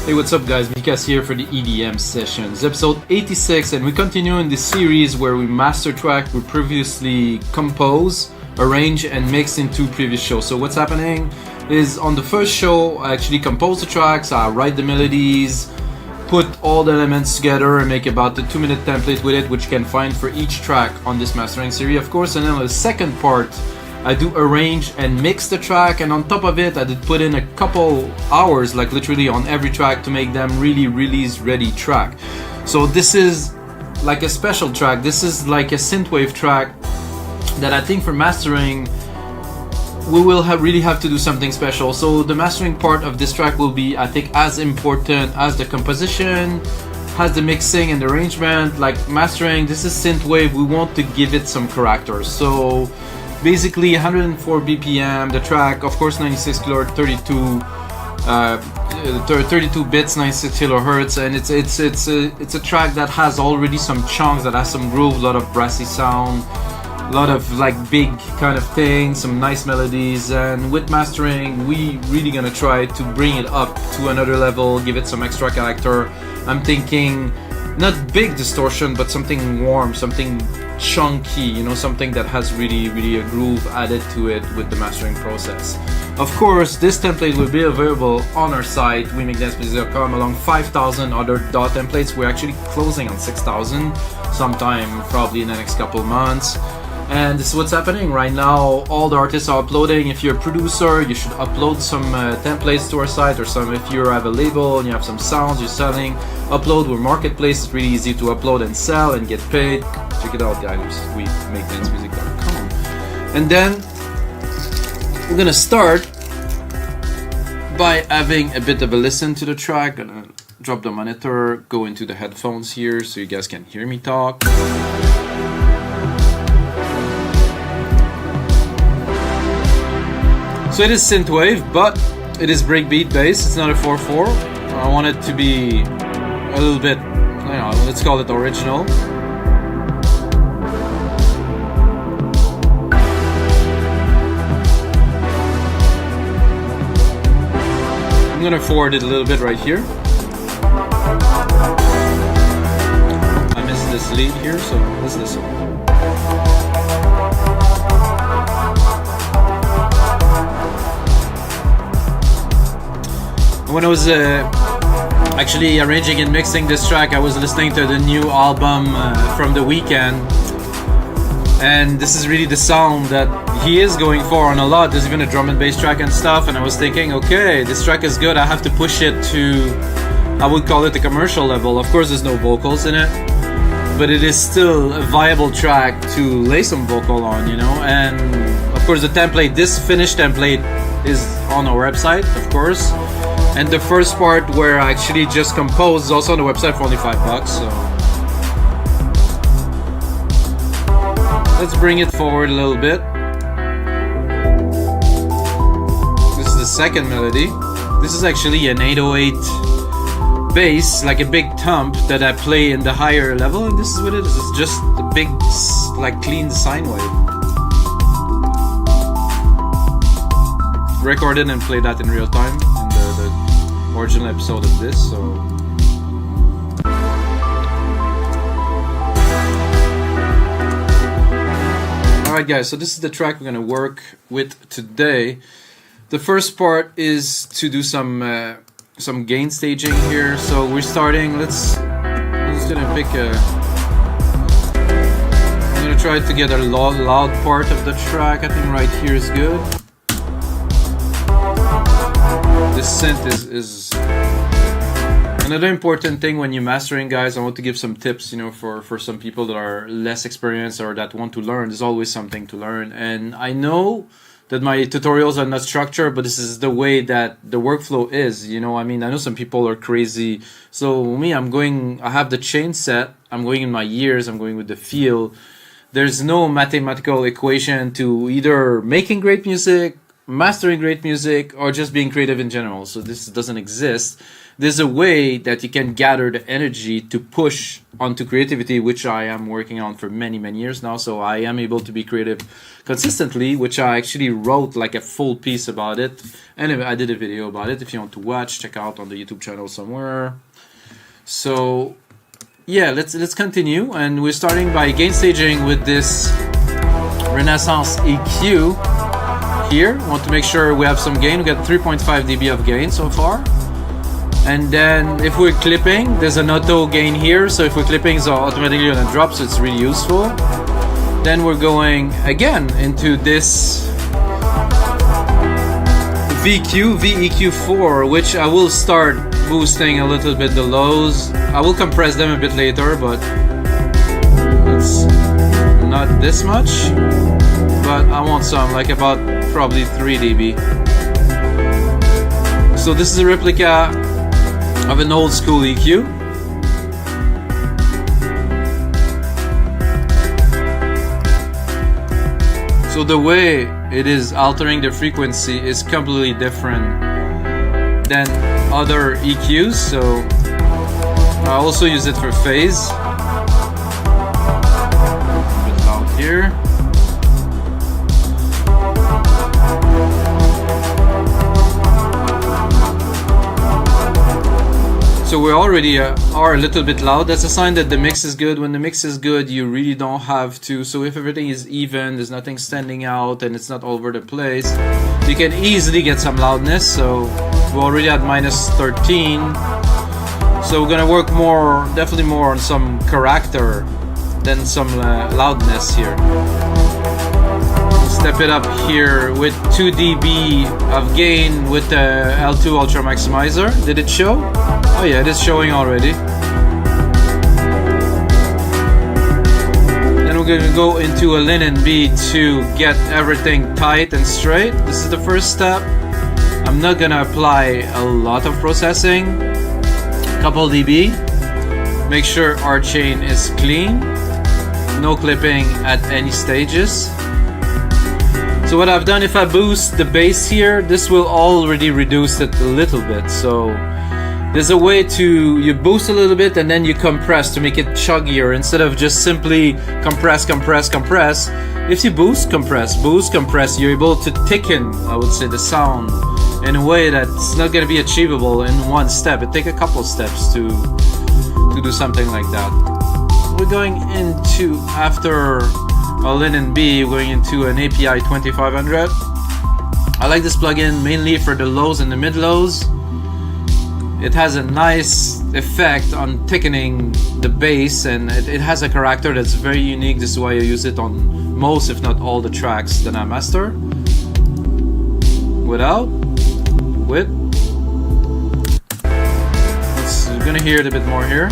Hey, what's up guys, Mikas here for the EDM sessions, episode 86, and we continue in this series where we master track we previously compose, arrange and mix in two previous shows. So what's happening is on the first show I actually compose the tracks, I write the melodies, put all the elements together and make about the 2-minute template with it, which you can find for each track on this mastering series of course. And then on the second part I do arrange and mix the track, and on top of it I did put in a couple hours, like literally on every track, to make them really release ready track. So this is like a special track, this is like a synthwave track that I think for mastering we will really have to do something special. So the mastering part of this track will be, I think, as important as the composition, as the mixing and the arrangement. Like mastering, this is synthwave, we want to give it some character. So basically 104 BPM, the track, of course 96 kilohertz, 32 bits, 96 kilohertz, and it's a track that has already some chunks, that has some groove, a lot of brassy sound, a lot of like big kind of things, some nice melodies. And with mastering we really gonna try to bring it up to another level, give it some extra character. I'm thinking not big distortion, but something warm, something chunky, you know, something that has really a groove added to it with the mastering process. Of course this template will be available on our site wemixdance.com along 5,000 other DAW templates. We're actually closing on 6,000 sometime probably in the next couple of months. And this is what's happening right now. All the artists are uploading. If you're a producer, you should upload some templates to our site, or some, if you have a label and you have some sounds you're selling, upload. We're marketplace, it's really easy to upload and sell and get paid. Check it out guys, we makedancemusic.com. And then we're gonna start by having a bit of a listen to the track. Gonna drop the monitor, go into the headphones here so you guys can hear me talk. So it is synthwave, but it is breakbeat based. It's not a 4/4. I want it to be a little bit, you know, let's call it original. I'm gonna forward it a little bit right here. I missed this lead here, so let's listen. When I was actually arranging and mixing this track, I was listening to the new album from The Weeknd, and this is really the sound that he is going for on a lot. There's even a drum and bass track and stuff, and I was thinking, okay, this track is good, I have to push it to, I would call it the commercial level. Of course there's no vocals in it, but it is still a viable track to lay some vocal on, you know. And of course the template, this finished template is on our website, of course. And the first part where I actually just composed is also on the website for only $5. So let's bring it forward a little bit. This is the second melody. This is actually an 808 bass, like a big thump that I play in the higher level, and this is what it is. It's just a big, like, clean sine wave. Recorded and played that in real time in the original episode of this. So alright guys, so this is the track we're gonna work with today. The first part is to do some gain staging here. So we're starting, I'm just gonna pick I'm gonna try to get a loud part of the track. I think right here is good. This synth is another important thing when you're mastering, guys. I want to give some tips, you know, for some people that are less experienced or that want to learn. There's always something to learn, and I know that my tutorials are not structured, but this is the way that the workflow is, you know. I mean, I know some people are crazy. So me, I have the chain set, I'm going in my ears, I'm going with the feel. There's no mathematical equation to either making great music, mastering great music, or just being creative in general. So this doesn't exist. there's a way that you can gather the energy to push onto creativity, which I am working on for many years now. So I am able to be creative consistently, which I actually wrote like a full piece about it, and I did a video about it. If you want to watch, check out on the YouTube channel somewhere. So yeah, let's continue, and we're starting by gain staging with this Renaissance EQ here. Want to make sure we have some gain. We got 3.5 dB of gain so far. And then if we're clipping, there's an auto gain here, so if we're clipping, it's automatically gonna drop, so it's really useful. Then we're going again into this VEQ4, which I will start boosting a little bit the lows. I will compress them a bit later, but it's not this much. But I want some, like about probably 3 dB. So this is a replica of an old school EQ. So the way it is altering the frequency is completely different than other EQs. So I also use it for phase. A bit loud here. So we already are a little bit loud. That's a sign that the mix is good. When the mix is good, you really don't have to. So if everything is even, there's nothing standing out, and it's not all over the place, you can easily get some loudness. So we're already at -13. So we're gonna work more, definitely more on some character than some loudness here. Step it up here with 2 dB of gain with the L2 Ultramaximizer. Did it show? Oh yeah, it is showing already. Then we're going to go into a LIN MB to get everything tight and straight. This is the first step. I'm not gonna apply a lot of processing. Couple dB. Make sure our chain is clean. No clipping at any stages. So what I've done, if I boost the bass here, this will already reduce it a little bit. So there's a way to, you boost a little bit and then you compress to make it chuggier instead of just simply compress. If you boost, compress, you're able to thicken, I would say, the sound in a way that's not going to be achievable in one step. It takes a couple steps to do something like that. We're going into, after a LIN MB, we're going into an API 2500. I like this plugin mainly for the lows and the mid lows. It has a nice effect on thickening the bass, and it has a character that's very unique. This is why I use it on most, if not all, the tracks that I master. Without, with. You're gonna hear it a bit more here.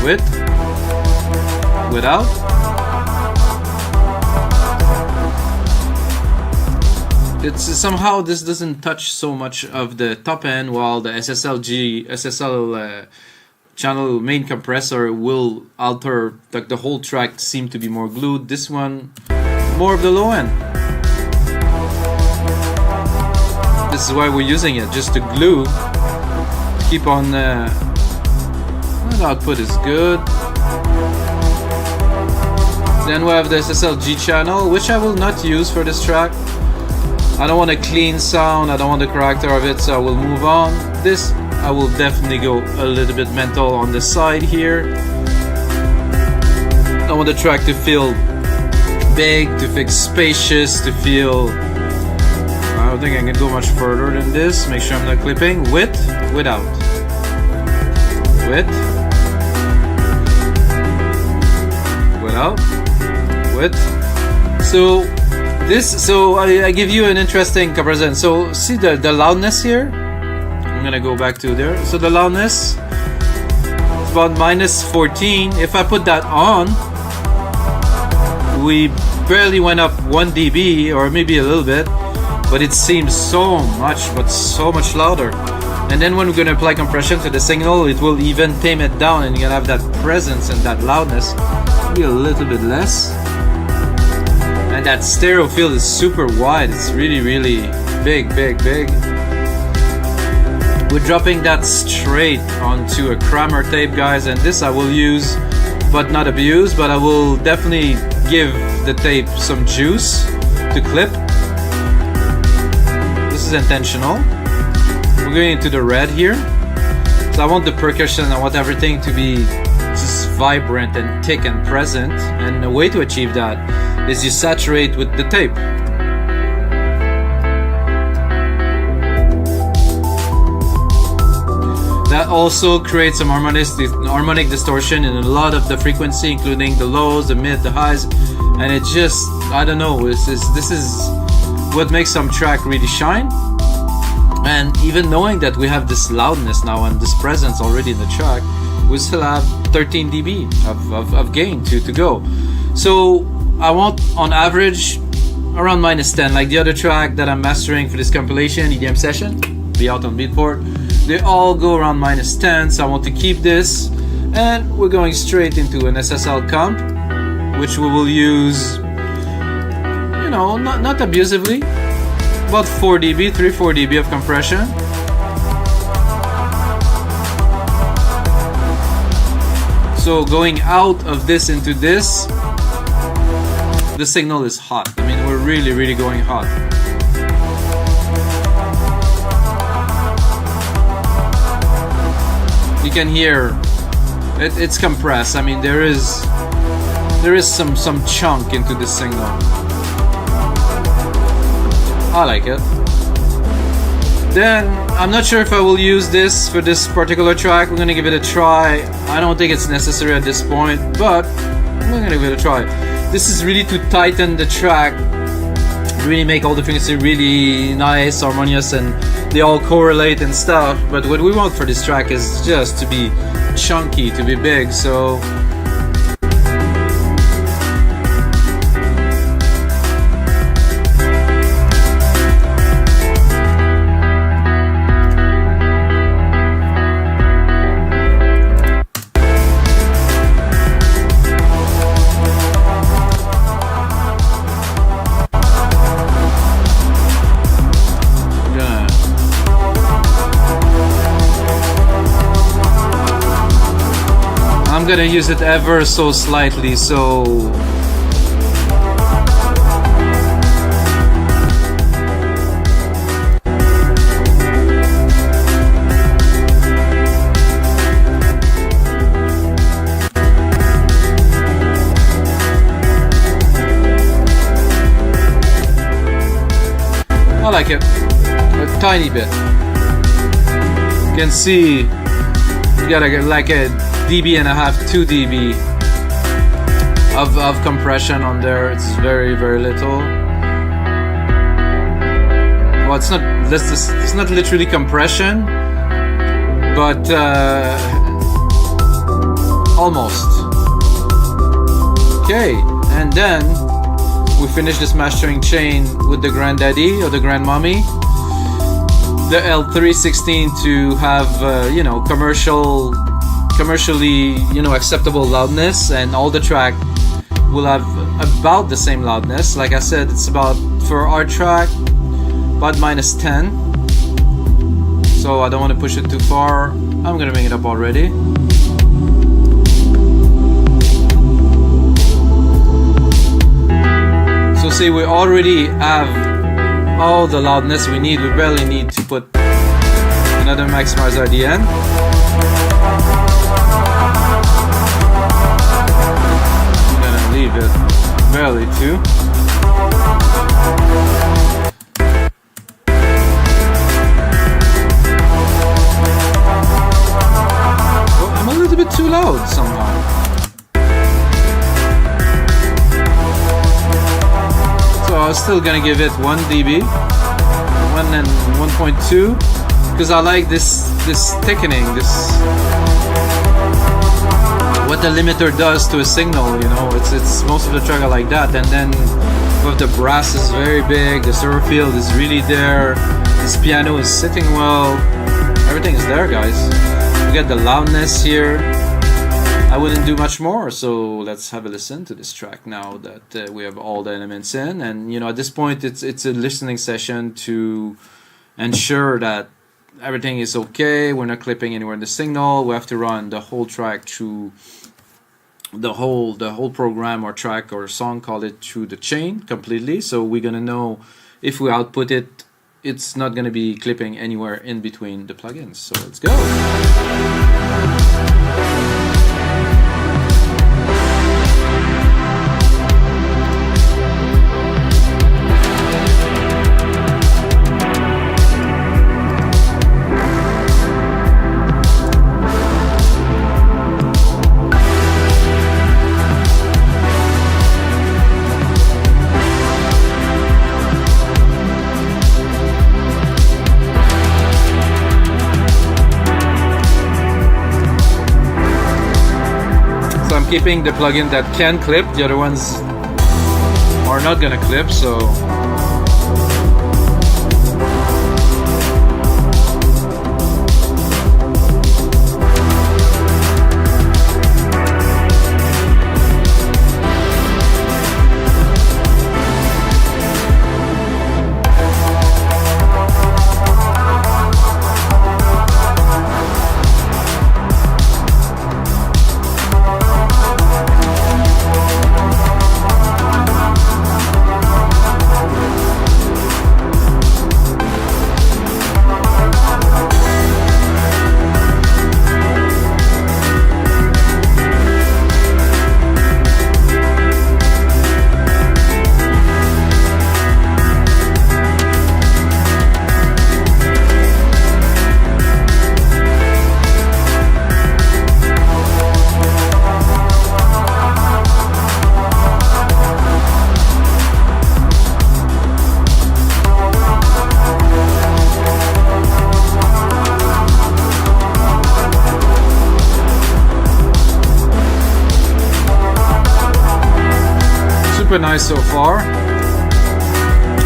With, without. It's somehow this doesn't touch so much of the top end, while the SSL channel main compressor will alter, like the whole track seem to be more glued. This one, more of the low end. This is why we're using it, just to glue. Keep on. The output is good. Then we have the SSLG channel, which I will not use for this track. I don't want a clean sound, I don't want the character of it, so I will move on. This, I will definitely go a little bit mental on the side here. I want the track to feel big, to feel spacious, to feel... I don't think I can go much further than this. Make sure I'm not clipping. With, without. With. Without. With. So... So I give you an interesting comparison. So see the loudness here. I'm gonna go back to there. So the loudness is about -14. If I put that on, we barely went up 1 dB or maybe a little bit, but it seems so much louder. And then when we're gonna apply compression to the signal, it will even tame it down, and you're gonna have that presence and that loudness. Maybe a little bit less. And that stereo field is super wide. It's really big. We're dropping that straight onto a Kramer tape, guys, and this I will use but not abuse, but I will definitely give the tape some juice to clip. This is intentional. We're going into the red here, so I want the percussion, I want everything to be just vibrant and thick and present, and the way to achieve that is you saturate with the tape. That also creates some harmonic distortion in a lot of the frequency, including the lows, the mid, the highs, and it just, I don't know, this is what makes some track really shine. And even knowing that we have this loudness now and this presence already in the track, we still have 13 dB of gain to go. So I want on average around -10, like the other track that I'm mastering for this compilation, EDM session, be out on Beatport. They all go around -10, so I want to keep this, and we're going straight into an SSL comp, which we will use, you know, not abusively, about 4 dB, 3-4 dB of compression. So going out of this into this, the signal is hot. I mean, we're really going hot. You can hear it's compressed. I mean, there is some chunk into this signal. I like it. Then I'm not sure if I will use this for this particular track. We're gonna give it a try. I don't think it's necessary at this point, but I'm gonna give it a try. This is really to tighten the track, really make all the frequency really nice, harmonious, and they all correlate and stuff. But what we want for this track is just to be chunky, to be big. So I'm gonna use it ever so slightly, so I like it a tiny bit. You can see you got like a dB and a half, 2 dB of compression on there. It's very little. Well, it's not literally compression, but almost. Okay, and then we finish this mastering chain with the granddaddy or the grandmommy, the L316, to have you know, commercially, you know, acceptable loudness, and all the track will have about the same loudness. Like I said, it's about, for our track, about -10. So I don't want to push it too far. I'm gonna bring it up already. So see, we already have all the loudness we need. We barely need to put another maximizer at the end. Leave it barely too. Well, I'm a little bit too loud somehow. So I was still gonna give it 1 dB, 1 and 1.2, because I like this thickening, what the limiter does to a signal, you know. It's most of the track are like that, and then with the brass is very big, the server field is really there, this piano is sitting well, everything is there, guys. We get the loudness here. I wouldn't do much more, so let's have a listen to this track now that we have all the elements in. And you know, at this point it's a listening session to ensure that everything is okay. We're not clipping anywhere in the signal. We have to run the whole track through the whole program or track or song, call it, through the chain completely. So we're gonna know if we output it, it's not gonna be clipping anywhere in between the plugins. So let's go. Keeping the plugin that can clip, the other ones are not gonna clip, so super nice so far.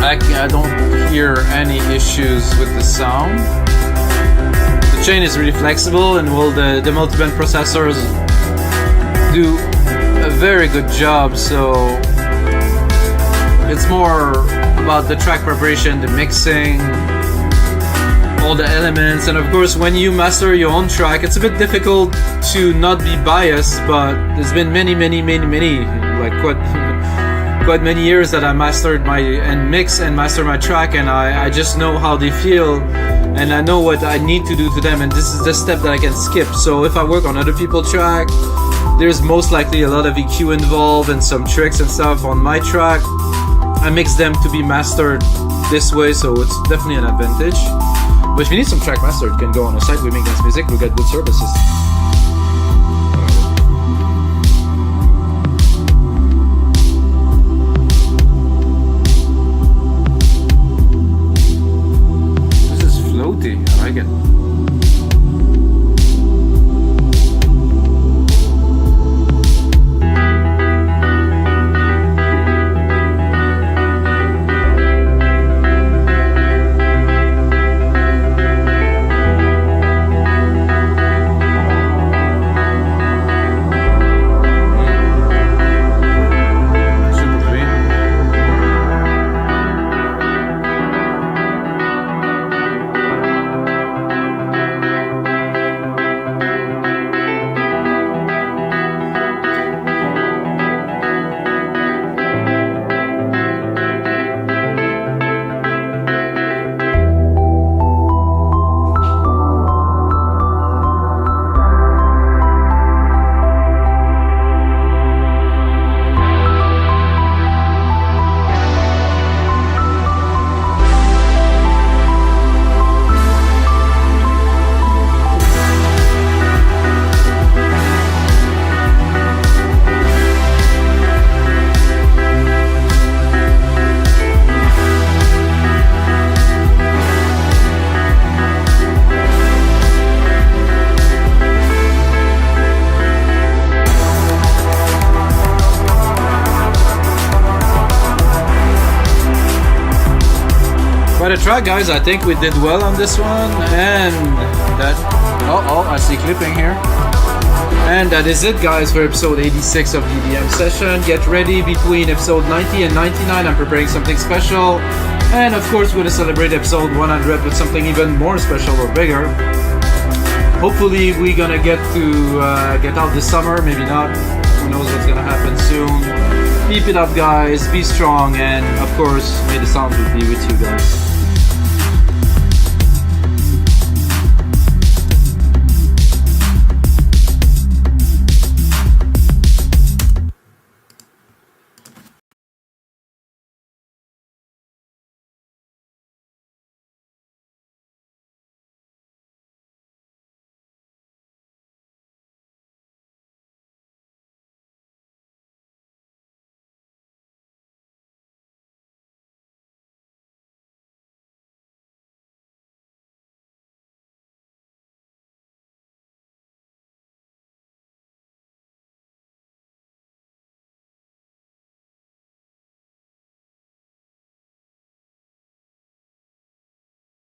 I don't hear any issues with the sound. The chain is really flexible, and the multiband processors do a very good job. So it's more about the track preparation, the mixing, all the elements, and of course when you master your own track, it's a bit difficult to not be biased, but there's been many, like quite many years that I mastered mix and master my track, and I just know how they feel, and I know what I need to do to them, and this is the step that I can skip. So if I work on other people's track, there's most likely a lot of EQ involved and some tricks and stuff. On my track, I mix them to be mastered this way, so it's definitely an advantage. But if you need some track master, you can go on our site. We make dance music. We got good services. This is floaty. I like it. Quite a track, guys. I think we did well on this one, and that I see clipping here. And that is it, guys, for episode 86 of the EDM session. Get ready, between episode 90 and 99 I'm preparing something special. And of course, we're gonna celebrate episode 100 with something even more special or bigger. Hopefully, we're gonna get to get out this summer. Maybe not. Who knows what's gonna happen soon. Keep it up, guys. Be strong, and of course, may the sound be with you guys.